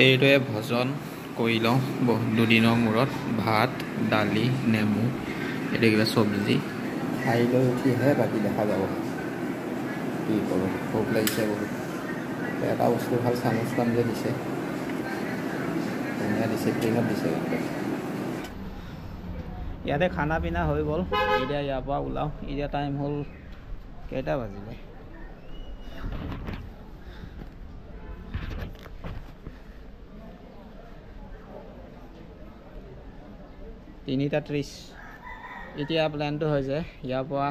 এইটোৱে ভজন কৰি লওঁ দুদিনৰ মূৰত ভাত দালি নেমু এইটো কিবা চব্জি খাই লৈ উঠিহে বাকী দেখা যাব কি কৰোঁ ভোক লাগিছে বহুত এটা বস্তু ভাল চামুচখন যে দিছে ধুনীয়া ডিচিপ্লিনত দিছে ইয়াতে খানা পিনা হৈ গ'ল এতিয়া ইয়াৰ পৰা ওলাওঁ এতিয়া টাইম হ'ল কেইটা বাজিলে 3:30 এতিয়া প্লেনটো হৈছে ইয়াৰ পৰা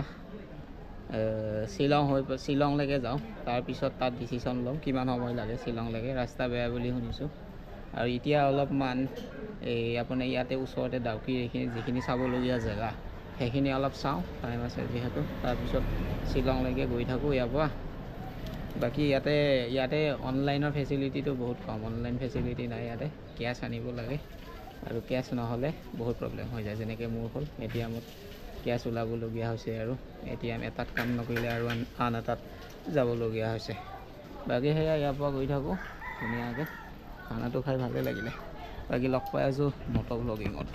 শ্বিলংলৈকে যাওঁ তাৰপিছত তাত ডিচিশ্যন ল'ম কিমান সময় লাগে শ্বিলংলৈকে ৰাস্তা বেয়া বুলি শুনিছোঁ আৰু এতিয়া অলপমান এই আপোনাৰ ইয়াতে ওচৰতে ডাউকি এইখিনি যিখিনি চাবলগীয়া জেগা সেইখিনি অলপ চাওঁ টাইম আছে যিহেতু তাৰপিছত শ্বিলংলৈকে গৈ থাকোঁ ইয়াৰ পৰা বাকী ইয়াতে অনলাইনৰ ফেচিলিটিটো বহুত কম অনলাইন ফেচিলিটি নাই ইয়াতে কেছ আনিব লাগে আৰু কেছ নহ'লে বহুত প্ৰব্লেম হৈ যায় যেনেকৈ মোৰ হ'ল এটিএমত কেছ ওলাবলগীয়া হৈছে আৰু এটিএম এটাত কাম নকৰিলে আৰু আন এটাত যাবলগীয়া হৈছে বাকী সেয়া ইয়াৰ পৰা গৈ থাকোঁ ধুনীয়াকৈ খানাটো খাই ভালেই লাগিলে বাকী লগ পাই আছোঁ মটৰ ব্লগিঙত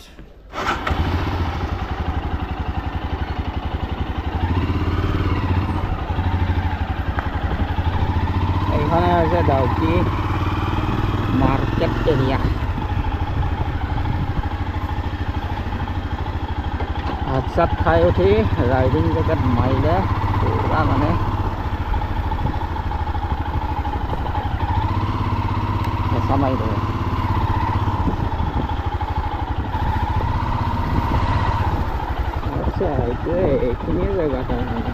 এইখানে হৈছে ডাউকি মাৰ্কেট এৰিয়া ভাত চাত খাই উঠি ৰাইডিং জেকেট মাৰিলে পুৰা মানে হেঁচা মাৰি ধৰে আচ্ছা এইখিনিয়ে জেগা তাৰমানে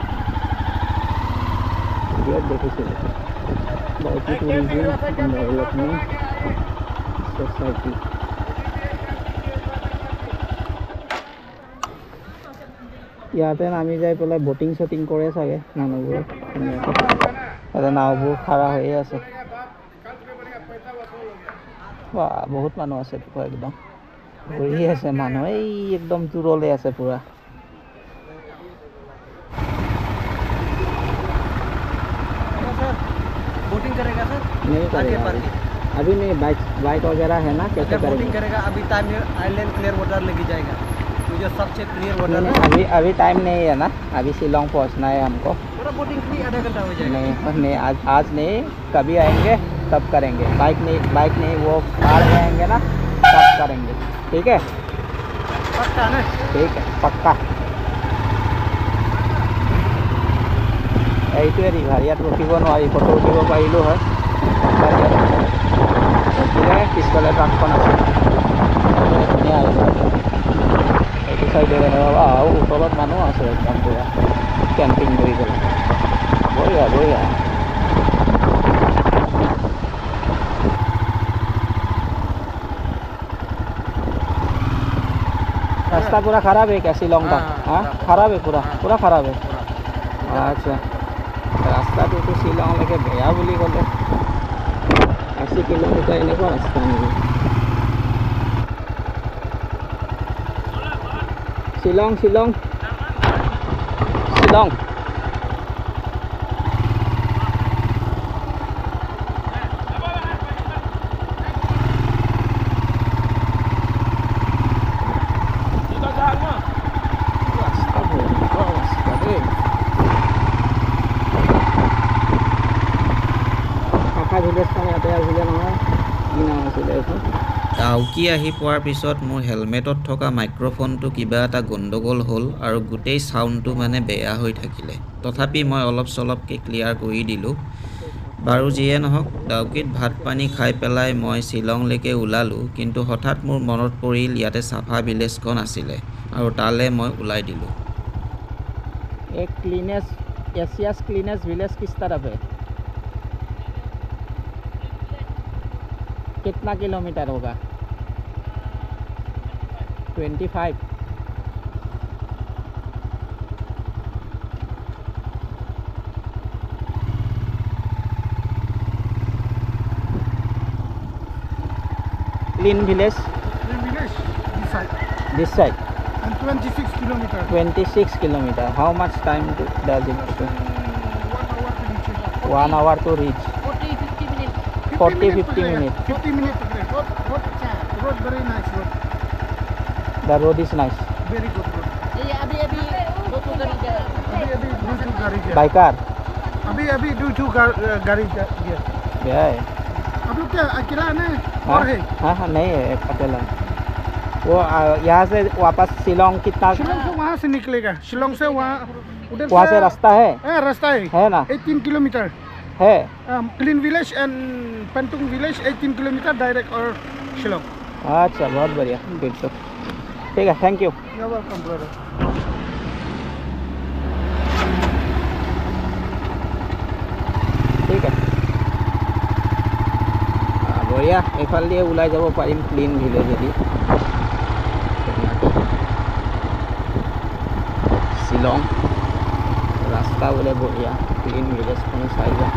ভিডিঅ'ত দেখিছিলোঁ ডাউকি টুৰিজিম ডেভেলপমেণ্ট ছ'চাইটি ইয়াতে নামি যাই পেলাই বটিং শ্বটিং কৰে চাগে মানুহবোৰে ইয়াতে নাওবোৰ খাৰা হৈয়ে আছে বা বহুত মানুহ আছে একদম ঘূৰি আছে মানুহ এই একদম দূৰলৈ আছে পুৰা बोटिंग करेगा सर नहीं करेगा अभी नहीं बाइक वगैरह है ना कैसे बोटिंग करेगा अभी टाइम आइलैंड क्लियर वाटर लेके जाएगा तो जो सबसे क्लियर वाटर अभी टाइम नहीं है ना अभी शिलोंग पहुंचना है हमको पूरा बोटिंग फ्री आधा घंटा हो जाएगा नहीं आज नहीं कभी आएंगे तब करेंगे बाइक नहीं वो पहाड़ में आएंगे ना तब करेंगे ठीक है पक्का ना ठीक है पक्का এইটোৱে ৰিভাৰ ইয়াত ৰখিব নোৱাৰি ফটো উঠিব পাৰিলোঁ হয় ৰখিলে পিছফালে ট্ৰাকখন আছে ধুনীয়া এইটো চাইডে আৰু ওচৰত মানুহ আছে একদম পুৰা কেম্পিং কৰি পেলাই বঢ়িয়া रास्ता पूरा खराब है क्या शिलोंग का हाँ खराब है पूरा खराब है अच्छा रास्ताটো তো শ্বিলংলৈকে বেয়া বুলি ক'লে 80 কিলোমিটাৰ এনেকুৱা ৰাস্তা নেকি শ্বিলং ডাউকি আহি পোৱাৰ পিছত মোৰ হেলমেটত থকা মাইক্ৰফোনটো কিবা এটা গণ্ডগোল হ'ল আৰু গোটেই চাউণ্ডটো মানে বেয়া হৈ থাকিলে তথাপি মই অলপ চলপকৈ ক্লিয়াৰ কৰি দিলোঁ বাৰু যিয়ে নহওক ডাউকিত ভাত পানী খাই পেলাই মই শ্বিলংলৈকে ওলালোঁ কিন্তু হঠাৎ মোৰ মনত পৰিল ইয়াতে চাফা ভিলেজখন আছিলে আৰু তালৈ মই ওলাই দিলোঁ एशियाज़ क्लीनेस्ट विलेज किस तरफ है कितना किलोमीटर होगा 25 Clean village this side and 26 kilometers 26 kilometers how much time does it take 1 hour to reach 40-50 minutes 40-50 minutes. 50 minutes. Road very nice road. The road is nice. Very good road. अभी दो तो गया अभी दो गाड़ी गया. By car? अभी दो गाड़ी गया. Yeah. आप लोग क्या अकेला है हाँ और है? हाँ नहीं है अकेला. वो यहाँ से वापस शिलोंग कितना? शिलोंग से वहाँ से निकलेगा. शिलोंग से वहाँ उधर वहाँ से रास्ता है? रास्ता है ना? 18 किलोमीटर. है. क्लीन विलेज एंड पेंटुंग विलेज 18 किलोमीटर डायरेक्ट और शिलोंग. अच्छा बहुत बढ़िया. फिर तो ठीक है. Thank you. You're welcome, brother. ঠিক আছে. বঢ়িয়া. এইফাল দিয়ে ওলাই যাব পাৰিম ক্লিন ভিলেজেদি. শ্বিলং ৰাস্তা বোলে বঢ়িয়া. ক্লিন ভিলেজখনো চাই যাম.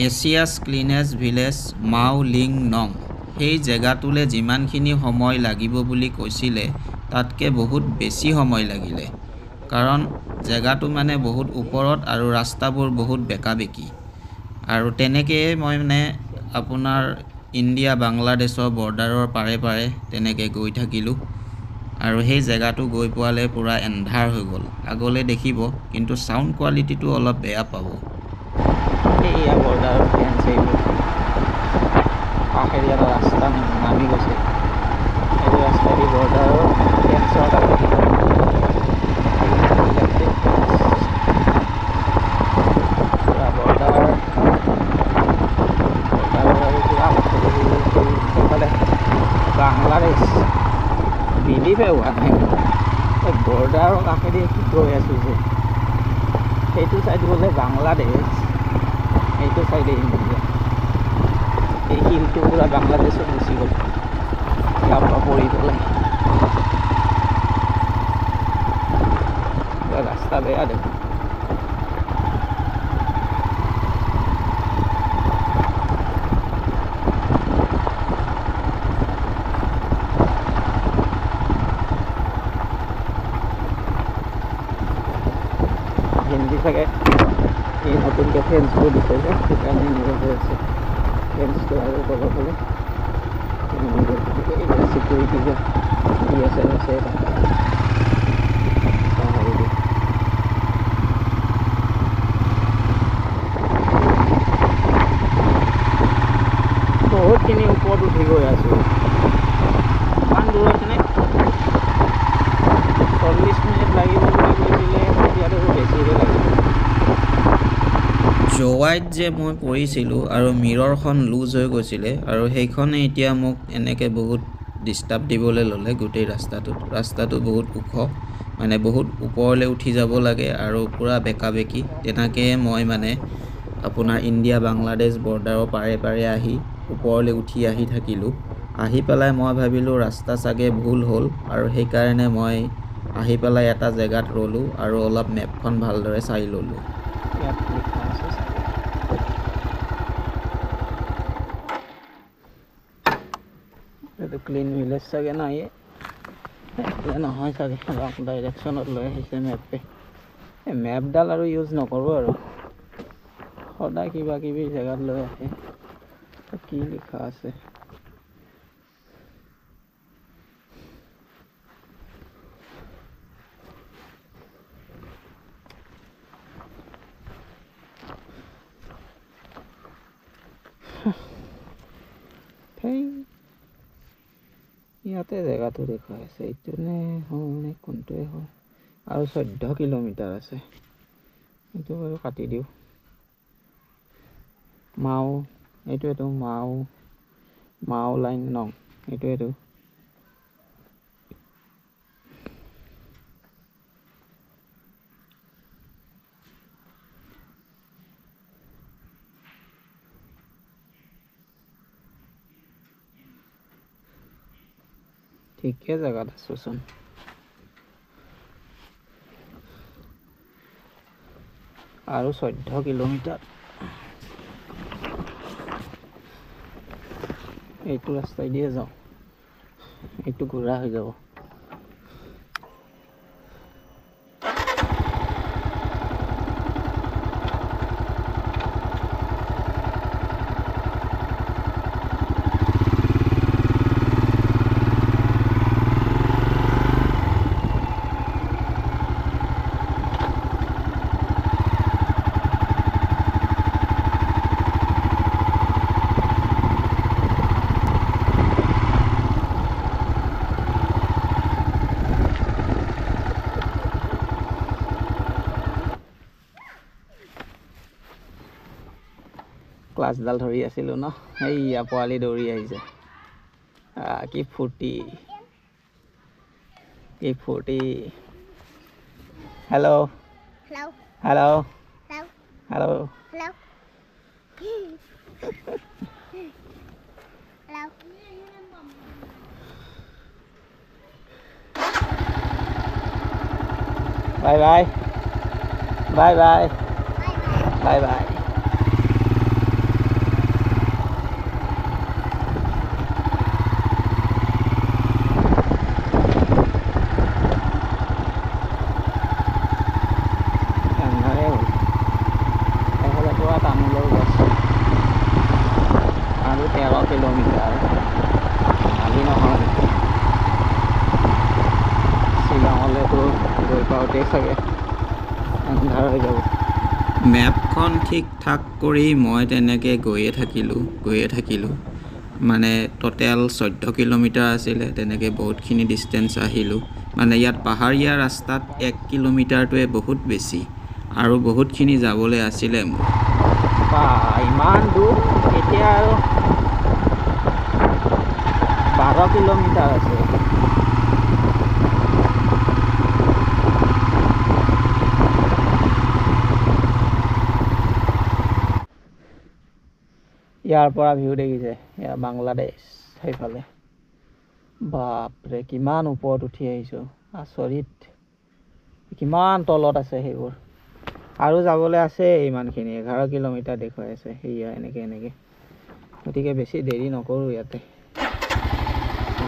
এছিয়াছ ক্লিনেষ্ট ভিলেজ মাও লিং নং. সেই জেগাটোলৈ যিমানখিনি সময় লাগিব বুলি কৈছিলে তাতকৈ বহুত বেছি সময় লাগিলে. কাৰণ জেগাটো মানে বহুত ওপৰত আৰু ৰাস্তাবোৰ বহুত বেকা বেকি. আৰু তেনেকৈয়ে মই মানে আপোনাৰ ইণ্ডিয়া বাংলাদেশৰ বৰ্ডাৰৰ পাৰে পাৰে তেনেকৈ গৈ থাকিলোঁ. আৰু সেই জেগাটো গৈ পোৱালৈ পূৰা এন্ধাৰ হৈ গ'ল. আগলৈ দেখিব কিন্তু চাউণ্ড কোৱালিটিটো অলপ বেয়া পাব. এইয়া বৰ্ডাৰৰ ফেন্স এইবোৰ. কাষেদি এটা ৰাস্তা নামি গৈছে. এই ৰাস্তাদি বৰ্ডাৰৰ ফেন্সৰ বাংলাদেশ বিলিভে হোৱা নাই. বৰ্ডাৰৰ কাষেদি গৈ আছোঁ যে সেইটো চাইড গ'লে বাংলাদেশ, এইটো চাইডে ইণ্ডিয়া. এই শিলটো পুৰা বাংলাদেশত গুচি গ'ল. ইয়াৰ পৰা পৰি পেলাই ৰাস্তা বেয়া দেখোন. হিন্দী চাগে এই নতুনকৈ ফেন্সবোৰ দিছে যে সেইকাৰণে এনেকৈ হৈ আছে. ফেন্সটো আৰু ক'ব গ'লে চিকিউৰিটি যে দি আছে বহুতখিনি ওপৰত উঠি গৈ আছোঁ. কিমান দূৰ আছেনে? 40 মিনিট লাগিব বুলি কৈছিলে. এতিয়াতো বেছিহে লাগিব. জোৱাইত যে মই পৰিছিলোঁ আৰু মিৰৰখন লুজ হৈ গৈছিলে আৰু সেইখনে এতিয়া মোক এনেকৈ বহুত ডিষ্টাৰ্ব দিবলৈ ল'লে গোটেই ৰাস্তাটো বহুত ওখ, মানে বহুত ওপৰলৈ উঠি যাব লাগে আৰু পূৰা বেকা বেকি. তেনেকৈয়ে মই মানে আপোনাৰ ইণ্ডিয়া বাংলাদেশ বৰ্ডাৰৰ পাৰে পাৰে আহি ওপৰলৈ উঠি আহি থাকিলোঁ. আহি পেলাই মই ভাবিলোঁ ৰাস্তা চাগে ভুল হ'ল আৰু সেইকাৰণে মই আহি পেলাই এটা জেগাত ৰ'লোঁ আৰু অলপ মেপখন ভালদৰে চাই ল'লোঁ. এইটো ক্লিন ভিলেজ চাগে নাই. নহয় চাগে ৰং ডাইৰেকশ্যনত লৈ আহিছে মেপে মেপডাল আৰু ইউজ নকৰোঁ আৰু সদায় কিবা কিবি জেগাত লৈ আহে কি লিখা আছে ইয়াতে জেগাটো দেখুৱাই আছে এইটো নে হয় নে কোনটোৱে হয় আৰু 14 কিলোমিটাৰ আছে এইটো বাৰু কাটি দিওঁ মাও এইটোৱেতো মাও লাইন ন এইটোৱেতো ঠিকে জেগাত আছোচোন আৰু 14 কিলোমিটাৰ এইটো ৰাস্তাই দিয়ে যাওঁ এইটো ঘূৰা হৈ যাব ক্লাছডাল ধৰি আছিলোঁ ন এইয়া পোৱালি দৌৰি আহিছে কি ফূৰ্তি hello' hello' hello' bye bye bye bye bye bye আৰু 13 কিলোমিটাৰ আজি নহয় শ্বিলঙলৈতো গৈ পাওঁতেই চাগে আন্ধাৰ হৈ যাব মেপখন ঠিক ঠাক কৰি মই তেনেকৈ গৈয়ে থাকিলোঁ মানে টোটেল 14 কিলোমিটাৰ আছিলে তেনেকৈ বহুতখিনি ডিষ্টেঞ্চ আহিলোঁ মানে ইয়াত পাহাৰীয়া ৰাস্তাত 1 কিলোমিটাৰটোৱে বহুত বেছি আৰু বহুতখিনি যাবলৈ আছিলে মোৰ ইমান দূৰ এতিয়া আৰু 12 কিলোমিটাৰ আছে ইয়াৰ পৰা ভিউ দেখিছে এয়া বাংলাদেশ সেইফালে বাপৰে কিমান ওপৰত উঠি আহিছোঁ আচৰিত কিমান তলত আছে সেইবোৰ আৰু যাবলৈ আছে ইমানখিনি 11 কিলোমিটাৰ দেখুৱাই আছে সেয়া এনেকৈ গতিকে বেছি দেৰি নকৰোঁ ইয়াতে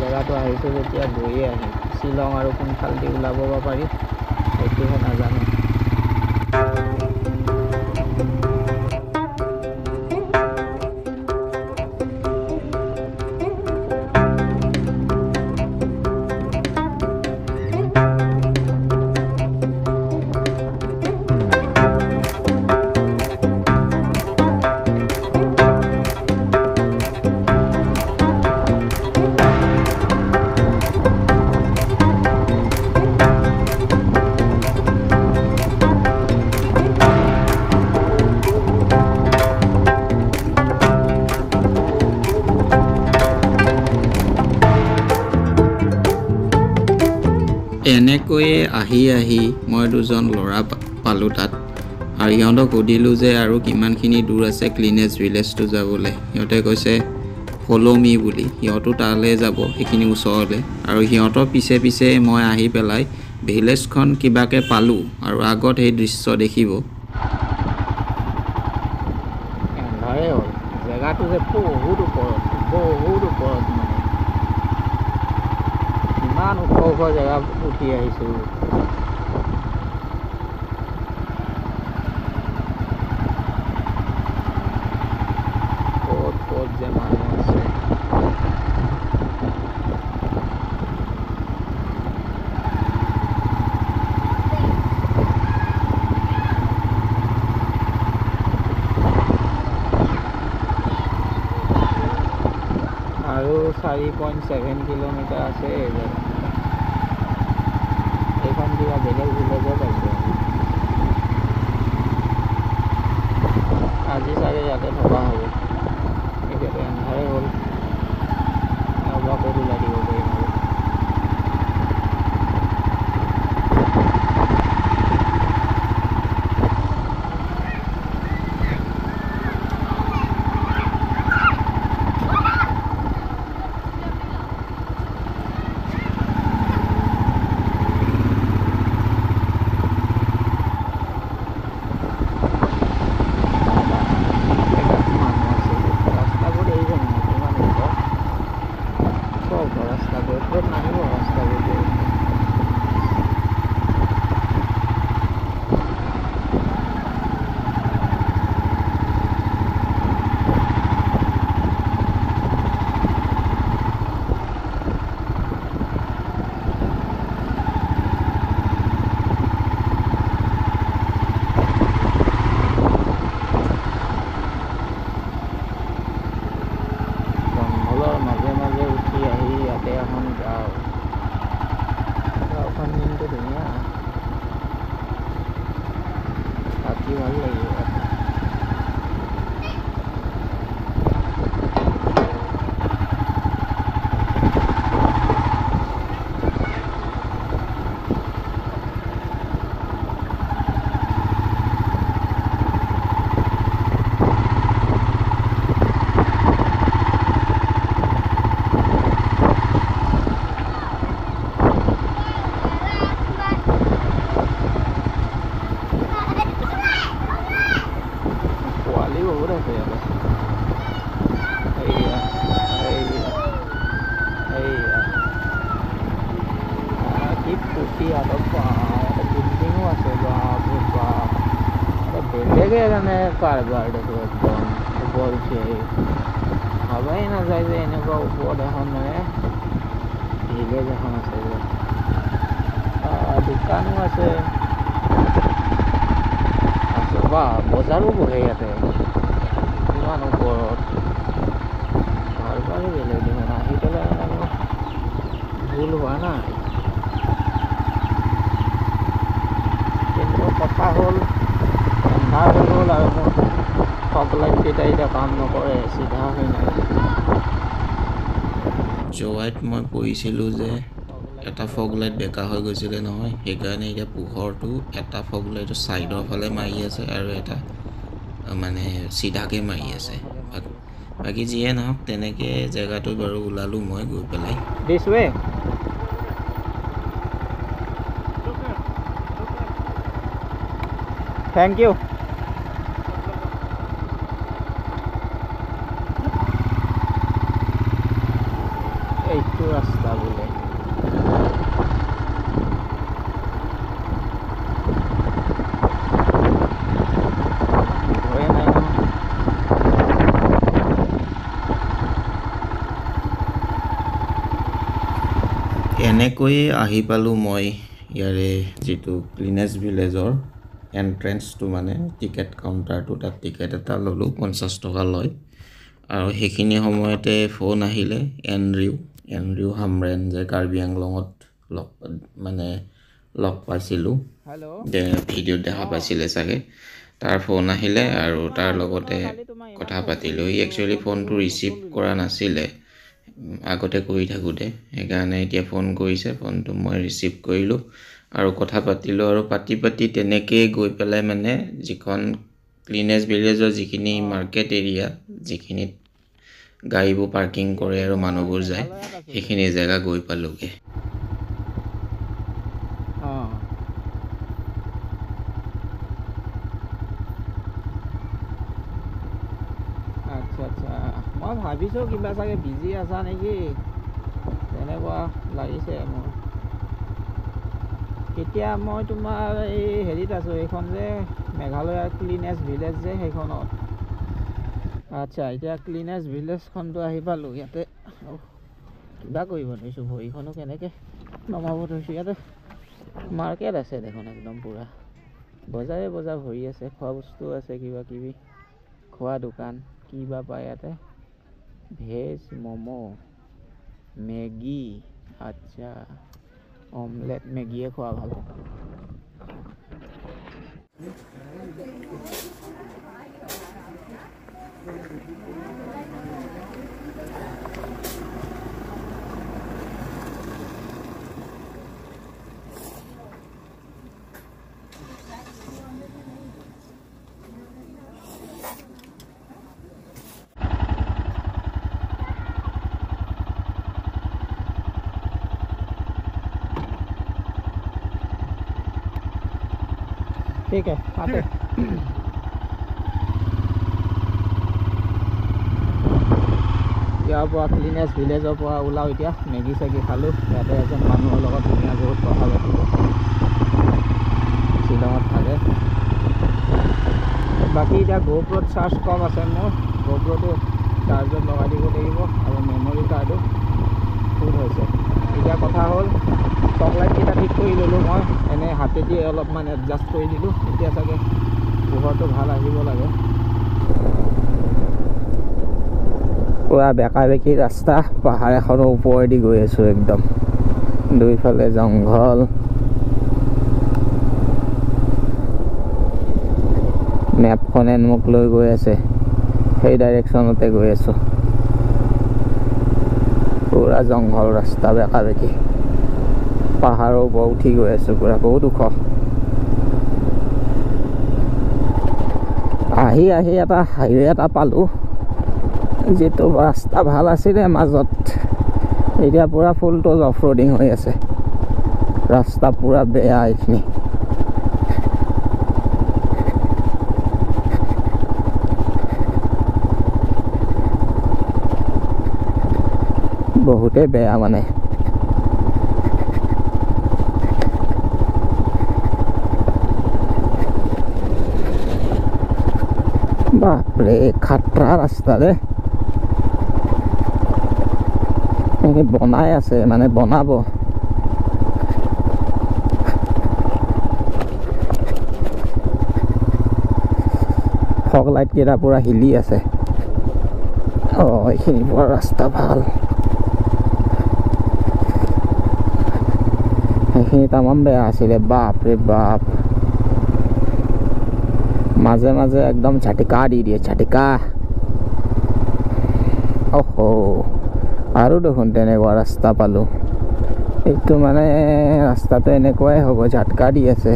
জেগাটো আহিছোঁ যেতিয়া গৈয়ে আহিম শ্বিলং আৰু কোনফালেদি ওলাব পাৰি সেইটোহে নাজানো এনেকৈয়ে আহি মই দুজন ল'ৰা পালোঁ তাত আৰু সিহঁতক সুধিলোঁ যে আৰু কিমানখিনি দূৰ আছে ক্লিনেষ্ট ভিলেজটো যাবলৈ সিহঁতে কৈছে ফ'ল' মি বুলি সিহঁতো তালৈ যাব সেইখিনি ওচৰলৈ আৰু সিহঁতৰ পিছে মই আহি পেলাই ভিলেজখন কিবাকৈ পালোঁ আৰু আগত সেই দৃশ্য দেখিব এন্ধাৰে হ'ল জেগাটো যে বহুত ওপৰত মানে ইমান ওখ ওখ জেগা উঠি আহিছোঁ। ক'ত ক'ত যে মানুহ আছে। আৰু 4.7 কিলোমিটাৰ আছে এই জেগা। এইখন কিবা বেলেগ ভিলেজে পাইছোঁ। আজি চাগে ইয়াতে থকা হ'ব। এতিয়াতো এন্ধাৰে হ'ল, এবাৰ ক'ত ওলাই দিব পাৰিম আৰু। কাৰবাৰ দেখো একদম ওপৰ উঠি আহি ভাবাই নাযায় যে এনেকুৱা ওপৰত এখন মানে ভিলেজ এখন আছে যে দোকানো আছে বা বজাৰো বহে ইয়াতে ইমান ওপৰত কাৰবাৰে বেলেগ দেখোন আহি পেলাই আৰু ভুল হোৱা নাই কিন্তু কথা হ'ল হ'ল আৰু মোৰ ফগ লাইটকেইটা এতিয়া কাম নকৰে চিধা হৈ নাই জোৱাইত মই পঢ়িছিলোঁ যে এটা ফগ লাইট বেকা হৈ গৈছিলে নহয় সেইকাৰণে এতিয়া পোহৰটো এটা ফগ লাইটৰ ছাইডৰ ফালে মাৰি আছে আৰু এটা মানে চিধাকৈ মাৰি আছে বাকী যিয়ে নহওক তেনেকৈ জেগাটো বাৰু ওলালোঁ মই গৈ পেলাই দিছ ৱে থেংক ইউ এইটো ৰাস্তা বোলে এনেকৈয়ে আহি পালোঁ মই ইয়াৰে যিটো ক্লিনেছ ভিলেজৰ এণ্ট্ৰেঞ্চটো মানে টিকেট কাউণ্টাৰটো তাত টিকেট এটা ল'লোঁ 50 টকা লয় আৰু সেইখিনি সময়তে ফোন আহিলে এণ্ড্ৰিউ হামৰেন যে কাৰ্বি আংলঙত লগ পাইছিলোঁ ভিডিঅ'ত দেখা পাইছিলে চাগে তাৰ ফোন আহিলে আৰু তাৰ লগতে কথা পাতিলোঁ সি একচুৱেলি ফোনটো ৰিচিভ কৰা নাছিলে আগতে কৰি থাকোঁতে সেইকাৰণে এতিয়া ফোন কৰিছে ফোনটো মই ৰিচিভ কৰিলোঁ আৰু কথা পাতিলোঁ আৰু পাতি তেনেকৈ গৈ পেলাই মানে যিখন ক্লিনেছ ভিলেজৰ যিখিনি মাৰ্কেট এৰিয়া যিখিনিত গাড়ীবোৰ পাৰ্কিং কৰে আৰু মানুহবোৰ যায় সেইখিনি জেগা গৈ পালোঁগৈ আচ্ছা মই ভাবিছোঁ কিবা চাগে বিজি আছা নেকি তেনেকুৱা লাগিছে মোৰ এতিয়া মই তোমাৰ এই হেৰিত আছোঁ, এইখন যে মেঘালয়ৰ ক্লিনেছ ভিলেজ যে সেইখনত। আচ্ছা, এতিয়া ক্লিনেছ ভিলেজখনটো আহি পালোঁ। ইয়াতে কিবা কৰিব ধৰিছোঁ, ভৰিখনো কেনেকৈ নমাব ধৰিছোঁ। ইয়াতে মাৰ্কেট আছে দেখোন একদম পূৰা বজাৰে বজাৰ ভৰি আছে, খোৱা বস্তু আছে, কিবা কিবি খোৱা দোকান। কিবা পায় ইয়াতে, ভেজ ম'ম', মেগী। আচ্ছা, অমলেট মেগীয়ে খোৱা ভাল। ठीक है, आते ইয়াৰ পৰা ক্লিনেছ ভিলেজৰ পৰা ওলাওঁ। এতিয়া মেগী চেগী খালোঁ। ইয়াতে এজন মানুহৰ লগত ধুনীয়া বহুত কথা পাতিলোঁ, শ্বিলঙত থাকে। বাকী এতিয়া GoProত চাৰ্জ কম আছে মোৰ, GoProটো চাৰ্জত লগাই দিব লাগিব আৰু মেমৰি কাৰ্ডো ফুল হৈছে। এতিয়া কথা হ'ল চকলাইটকেইটা ঠিক কৰি ল'লোঁ মই, এনেই হাতেদি অলপমান এডজাষ্ট কৰি দিলোঁ। এতিয়া চাগে পোহৰটো ভাল আহিব লাগে। পুৰা বেকা বেকি ৰাস্তা, পাহাৰ এখনৰ ওপৰেদি গৈ আছোঁ একদম, দুইফালে জংঘল। মেপখনে মোক লৈ গৈ আছে, সেই ডাইৰেকশ্যনতে গৈ আছোঁ। পুৰা জংঘল ৰাস্তা, বেকা বেকি পাহাৰৰ ওপৰত উঠি গৈ আছোঁ, পুৰা বহুত ওখ। আহি আহি এটা হাইৱে এটা পালোঁ, যিটো ৰাস্তা ভাল আছিলে মাজত, এতিয়া পুৰা ফুলটো অফ ৰোডিং হৈ আছে। ৰাস্তা পুৰা বেয়া এইখিনি। বহুতেই বেয়া মানে। বাপৰে, খাটৰা ৰাস্তা দে। বনাই আছে, মানে বনাব। ফগ লাইট কেইটা পুৰা হিলি আছে। এইখিনি পৰা ৰাস্তা ভাল, সেইখিনি তামাম বেয়া আছিলে। বাপৰে বাপ, মাজে মাজে একদম ঝাটিকা দি দিয়ে, ঝাটিকা। আৰু দেখোন তেনেকুৱা ৰাস্তা পালোঁ। এইটো মানে ৰাস্তাটো এনেকুৱাই হ'ব, ঝাটকা দি আছে।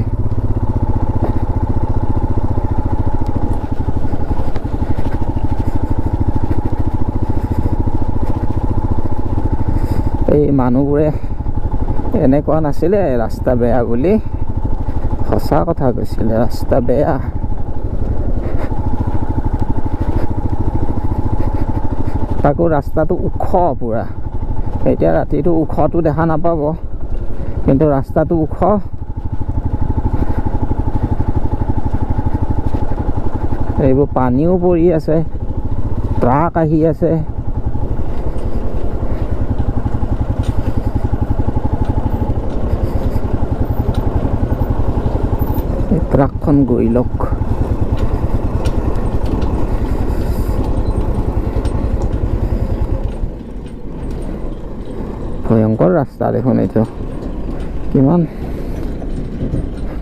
এই মানুহবোৰে এনেকুৱা নাছিলে ৰাস্তা বেয়া বুলি, সঁচা কথা কৈছিলে, ৰাস্তা বেয়া। তাকো ৰাস্তাটো ওখ পুৰা। এতিয়া ৰাতিটো ওখটো দেখা নাপাব, কিন্তু ৰাস্তাটো ওখ। এইবোৰ পানীও পৰি আছে, ট্ৰাক আহি আছে। ট্ৰাকখন গৈ লওক। ভয়ংকৰ ৰাস্তা দেখোন এইটো।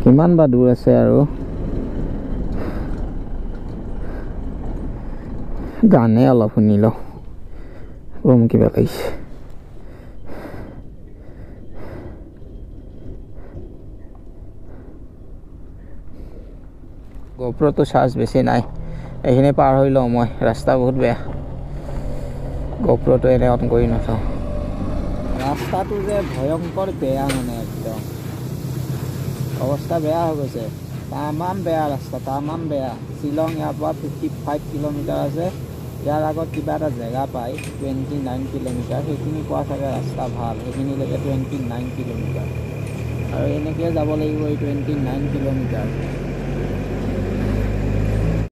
কিমান বা দূৰ আছে আৰু। গানে অলপ শুনি লওঁ, কিবা লাগিছে। GoProটো চাৰ্জ বেছি নাই, এইখিনি পাৰ হৈ লওঁ মই, ৰাস্তা বহুত বেয়া। GoProটো এনে অন কৰি নথওঁ। ৰাস্তাটো যে ভয়ংকৰ বেয়া, মানে একদম অৱস্থা বেয়া হৈ গৈছে। তামাম বেয়া ৰাস্তা, তামাম বেয়া। শ্বিলং ইয়াৰ পৰা 55 কিলোমিটাৰ আছে। ইয়াৰ আগত কিবা এটা জেগা পায় 29 কিলোমিটাৰ, সেইখিনি পোৱা চাগে ৰাস্তা ভাল। সেইখিনিলৈকে 29 কিলোমিটাৰ আৰু এনেকৈ যাব লাগিব এই 29 কিলোমিটাৰ